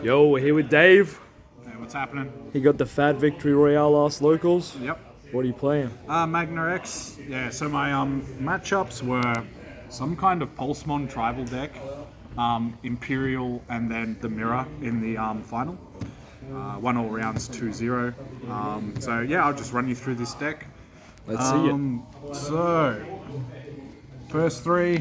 Yo, we're here with Dave. Hey, what's happening? He got the Fat Victory Royale last locals. Yep. What are you playing? Magna X. Yeah, so my matchups were some kind of Pulsemon tribal deck, Imperial, and then the Mirror in the final. Won all rounds 2-0. So yeah, I'll just run you through this deck. Let's see it. So, first three,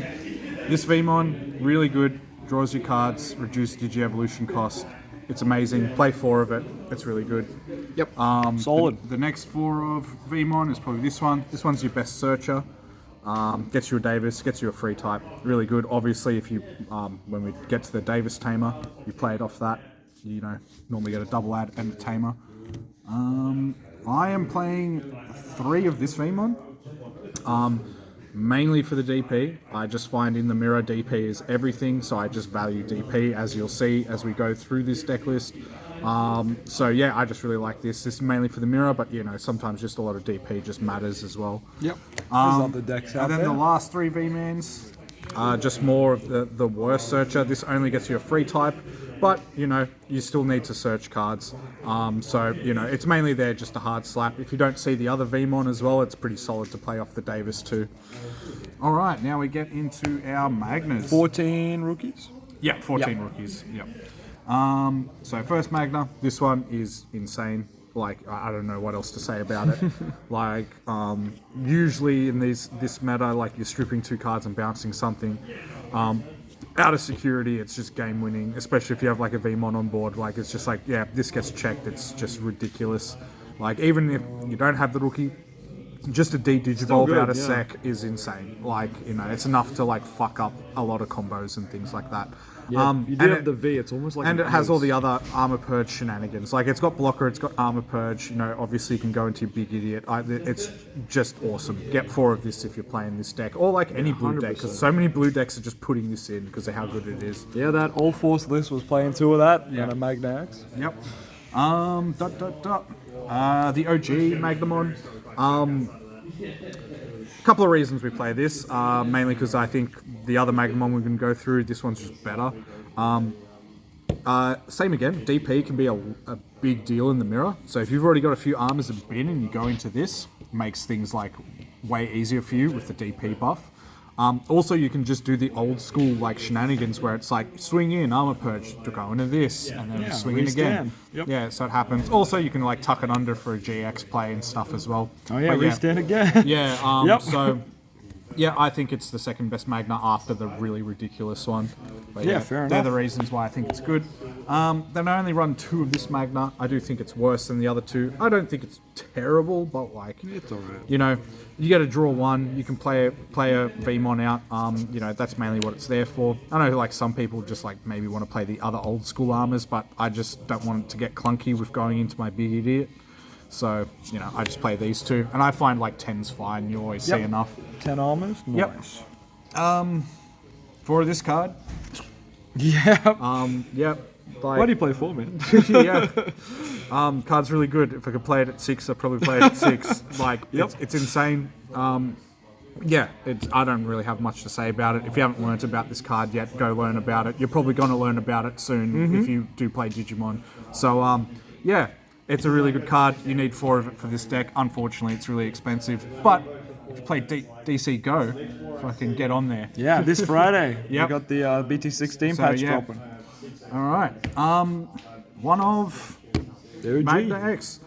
this VMon, really good, draws your cards, reduced Digi-Evolution cost. It's amazing, play 4 of it, it's really good. Yep. Solid. The next 4 of VMon is probably this one. This one's your best searcher. Gets you a Davis, gets you a free type, really good. Obviously, if you, when we get to the Davis Tamer, you play it off that. You know, normally get a double add and a Tamer. I am playing 3 of this VMon, mainly for the DP. I just find in the Mirror DP is everything, so I just value DP, as you'll see as we go through this deck list. So yeah, I just really like this. This is mainly for the Mirror, but you know, sometimes just a lot of DP just matters as well. Yep. There's other decks out And then there. the last 3 V-Mans, just more of the worst searcher. This only gets you a free type, but you know, you still need to search cards. So you know, it's mainly there just a hard slap. If you don't see the other VMon as well, it's pretty solid to play off the Davis too. All right, now we get into our Magnas. 14 rookies. Yeah, 14 rookies. Yep. So first Magna, this one is insane. Like, I don't know what else to say about it. Like, usually in this meta, like you're stripping 2 cards and bouncing something. Out of security, it's just game winning, especially if you have like a VMon on board. Like, it's just like, yeah, this gets checked. It's just ridiculous. Like, even if you don't have the rookie, just a D-Digivolve good, out of yeah. sec is insane. Like, you know, it's enough to like fuck up a lot of combos and things like that. Yeah, you do and have the V. It's almost like and an it has ace. all the other Armor Purge shenanigans. Like, it's got Blocker, it's got Armor Purge. You know, obviously you can go into your Big Idiot. It's just awesome. Get 4 of this if you're playing this deck, or like any blue deck, 100%. because so many blue decks are just putting this in because of how good it is. Yeah, that All Force list was playing 2 of that. Yeah. And a Magna X. Yep. The OG Magnamon. Couple of reasons we play this, mainly because I think the other Magnamon we can go through, this one's just better. Same again, DP can be a big deal in the Mirror. So if you've already got a few armors and bin and you go into this, makes things like way easier for you with the DP buff. Also, you can just do the old school like shenanigans where it's like swing in, Armor Purge to go into this, and then swing in again. restand. Yep. Yeah, so it happens. Also, you can like tuck it under for a GX play and stuff as well. Oh yeah, But restand again. yeah, Yep. so yeah, I think it's the second best Magna after the really ridiculous one. But Yeah, fair They're enough. the reasons why I think it's good. Then I only run 2 of this Magna. I do think it's worse than the other 2. I don't think it's terrible, but like, It's alright. you know, you get to draw 1. You can play a VMon out. You know, that's mainly what it's there for. I know like some people just like maybe want to play the other old school armors, but I just don't want it to get clunky with going into my Big Idiot. So, you know, I just play these 2. And I find like 10's fine. You always see Yep. enough. 10 armors. Yep. Nice. For this card, Yeah. yep. Like, Why do you play 4, man? yeah. Card's really good. If I could play it at 6, I'd probably play it at 6. Like, it's insane. Yeah, I don't really have much to say about it. If you haven't learnt about this card yet, go learn about it. You're probably going to learn about it soon if you do play Digimon. So, yeah, it's a really good card. You need 4 of it for this deck. Unfortunately, it's really expensive. But if you play DC Go, fucking get on there. Yeah, this Friday. Yep. We got the BT16 So, patch yeah. dropping. All right. One of Dude, Magna X.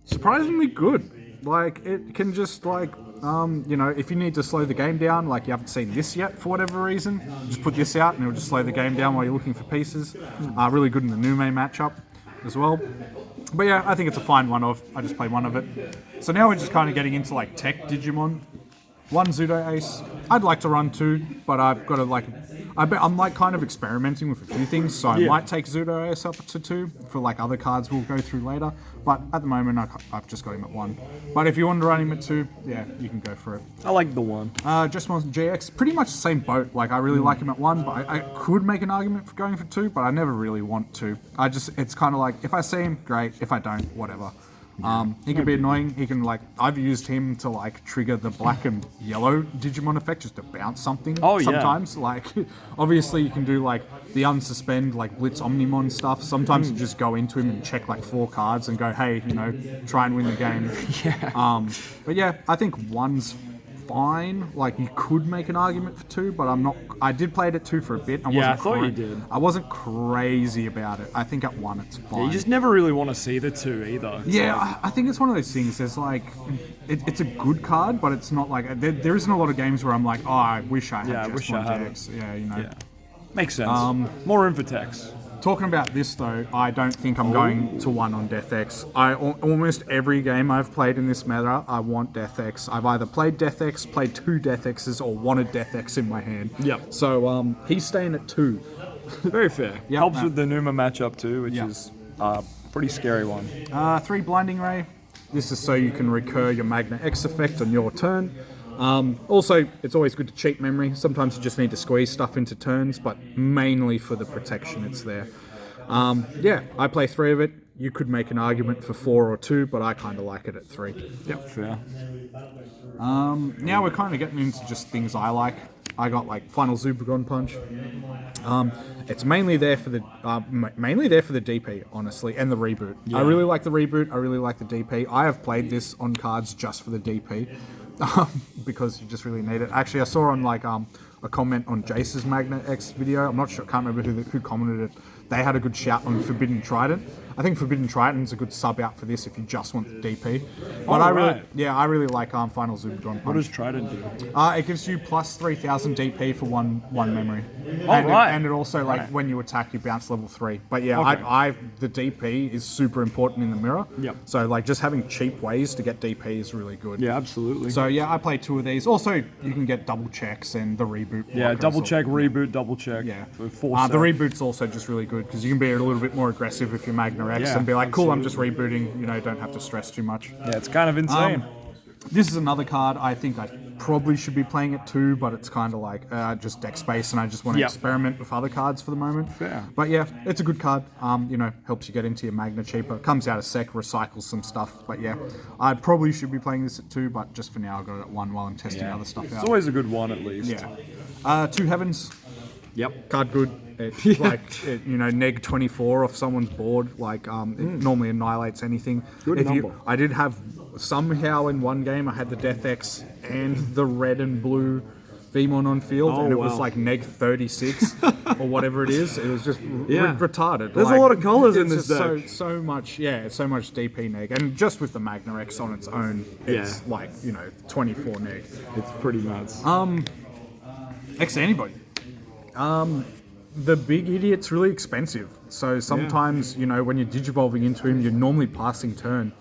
Surprisingly good. Like, it can just, like, you know, if you need to slow the game down, like you haven't seen this yet for whatever reason, just put this out and it'll just slow the game down while you're looking for pieces. Really good in the Nume matchup as well. But yeah, I think it's a fine one of. I just play 1 of it. So now we're just kind of getting into, like, tech Digimon. 1 Zudo Ace. I'd like to run 2, but I've got to like. I'm like kind of experimenting with a few things, so I might take Zudo Ace up to 2 for like other cards we'll go through later. But at the moment, I've just got him at 1. But if you want to run him at 2, yeah, you can go for it. I like the 1. Just Monster GX, pretty much the same boat. Like, I really like him at 1, but I could make an argument for going for 2, but I never really want to. It's kind of like, if I see him, great. If I don't, whatever. He can be annoying. He can I've used him to trigger the black and yellow Digimon effect just to bounce something. Oh, yeah. Sometimes, obviously you can do the unsuspend Blitz Omnimon stuff. Sometimes you just go into him and check 4 cards and go, hey, try and win the game. Yeah. But yeah, I think 1's fine. You could make an argument for 2, but I'm not. I did play it at 2 for a bit. I thought you did. I wasn't crazy about it. I think at 1 it's fine. You just never really want to see the 2 either. It's I think it's one of those things. There's it's a good card, but it's not there isn't a lot of games where I'm like, oh, I wish I had I just wish one I had Dex. Yeah. Makes sense. More room for text. Talking about this though, I don't think I'm going to 1 on Death X. Almost every game I've played in this meta, I want Death X. I've either played Death X, played 2 Death X's, or wanted Death X in my hand. Yep. So he's staying at 2. Very fair. Yep, Helps with the Numa matchup too, which is a pretty scary one. 3 Blinding Ray. This is so you can recur your Magna X effect on your turn. Also, it's always good to cheat memory. Sometimes you just need to squeeze stuff into turns, but mainly for the protection it's there. I play 3 of it. You could make an argument for 4 or 2, but I kind of like it at 3. Yep, fair. Now we're kind of getting into just things I like. I got Final Zubagon Punch. It's mainly there for the DP, honestly, and the reboot. Yeah. I really like the reboot. I really like the DP. I have played this on cards just for the DP. Because you just really need it. Actually, I saw on a comment on Jace's Magna X video. I'm not sure, can't remember who commented it. They had a good shout on Forbidden Trident. I think Forbidden Trident's a good sub out for this if you just want the DP. But I really like Final Zubagon Punch. What does Trident do? It gives you plus 3,000 DP for one memory. And it also when you attack, you bounce level 3. But yeah, the DP is super important in the mirror. Yep. So just having cheap ways to get DP is really good. Yeah, absolutely. So yeah, I play 2 of these. Also, you can get double checks and the reboot. Yeah, double check, reboot, double check. Yeah. For 4 the reboot's also just really good because you can be a little bit more aggressive with your Magna X and be like, cool, I'm just rebooting. Don't have to stress too much. Yeah, it's kind of insane. This is another card I think I probably should be playing it too, but it's kind of just deck space and I just want to experiment with other cards for the moment. Fair. But yeah, it's a good card. Helps you get into your Magna cheaper. Comes out of sec, recycles some stuff. But yeah, I probably should be playing this at 2, but just for now I've got it at 1 while I'm testing other stuff out. It's always a good one at least. Yeah. 2 Heavens. Yep. Card good. Neg 24 off someone's board. It normally annihilates anything. Good number. I did have somehow in one game I had the Death X and the red and blue Vemon on field, and it was neg 36 or whatever it is. It was just retarded. There's a lot of colors in this deck. So much DP neg, and just with the Magna X on its own, it's 24 neg. It's pretty nuts. X anybody. The big idiot's really expensive. So sometimes, when you're digivolving into him, you're normally passing turn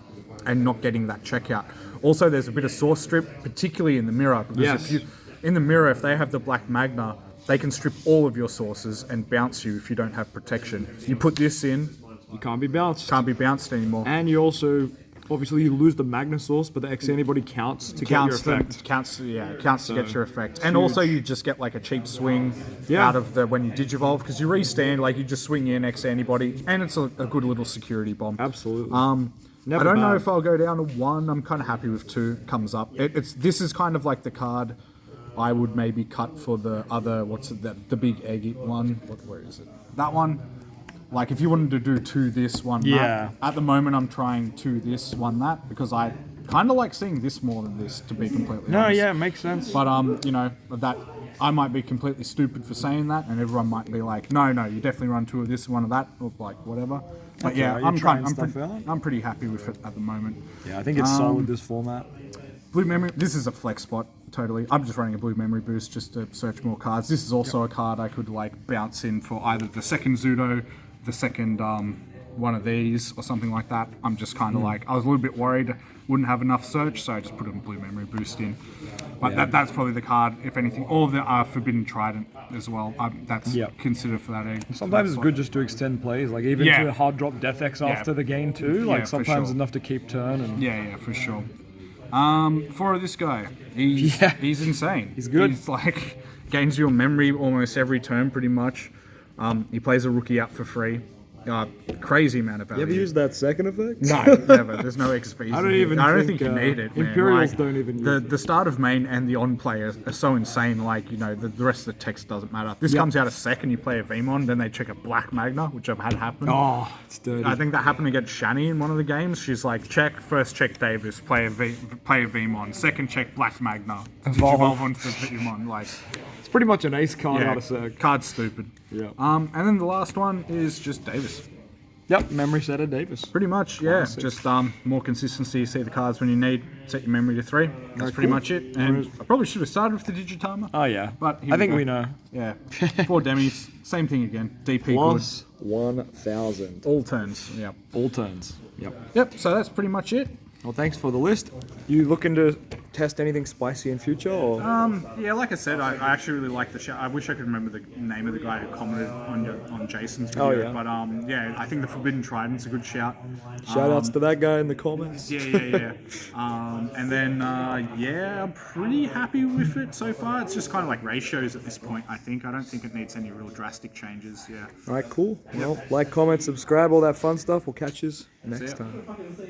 and not getting that checkout. Also, there's a bit of source strip, particularly in the mirror. Because if they have the Black Magna, they can strip all of your sources and bounce you if you don't have protection. You put this in, you can't be bounced. Can't be bounced anymore. And you also... Obviously, you lose the Magna source, but the X antibody counts to get your effect. Counts to get your effect. And also, you just get a cheap swing out of when you digivolve, because you restand, you just swing in X antibody, and it's a good little security bomb. Absolutely. I don't know if I'll go down to 1. I'm kind of happy with 2. Comes up. This is kind of like the card I would maybe cut for the other. The big egg one? Where is it? That one. If you wanted to do 2 this, 1 that. At the moment, I'm trying 2 this, 1 that, because I kind of like seeing this more than this, to be completely honest. Yeah, it makes sense. But, that I might be completely stupid for saying that, and everyone might be like, no, you definitely run 2 of this, 1 of that, or whatever. But I'm pretty happy with it at the moment. Yeah, I think it's solid, this format. Blue Memory, this is a flex spot, totally. I'm just running a Blue Memory boost just to search more cards. This is also a card I could bounce in for either the second Zudo, the second one of these, or something like that. I'm just kind of I was a little bit worried wouldn't have enough search, so I just put a Blue Memory boost in. But that's probably the card, if anything. Or the Forbidden Trident as well. That's considered for that egg. Sometimes it's good just to extend plays, even to hard drop Death X after the game too. Sometimes enough to keep turn. And... Yeah, for sure. For this guy, he's insane. He's good. He's gains your memory almost every turn pretty much. He plays a rookie up for free. Crazy amount of value. You ever use that second effect? No, never. There's no XP. I don't think you need it. Man. Imperials don't even use the start of main and the on play are so insane. Like, the rest of the text doesn't matter. This comes out a second, you play a VMon, then they check a Black Magna, which I've had happen. Oh, it's dirty. I think that happened against Shani in one of the games. She's like, first check Davis, play a VMon, second check Black Magna, evolve onto the VMon. Like, it's pretty much an ace card, not a Zerg. Card's stupid. Yeah. And then the last one is just Davis. Yep, memory setter Davis. Pretty much, yeah. Classic. Just more consistency. You see the cards when you need. Set your memory to 3. That's pretty much it. And I probably should have started with the Digitama. Oh yeah, but I think we know. Yeah, 4 demis. Same thing again. DP Plus 1,000. All turns. Yep. All turns. Yep. Yep. So that's pretty much it. Well, thanks for the list. You looking to test anything spicy in future? Or? Yeah, like I said, I actually really like the show. I wish I could remember the name of the guy who commented on Jason's video. Oh, yeah. But yeah, I think the Forbidden Trident's a good shout. Shout outs to that guy in the comments. Yeah. And then, yeah, I'm pretty happy with it so far. It's just kind of like ratios at this point, I think. I don't think it needs any real drastic changes, yeah. All right, cool. Well, like, comment, subscribe, all that fun stuff. We'll catch you next time.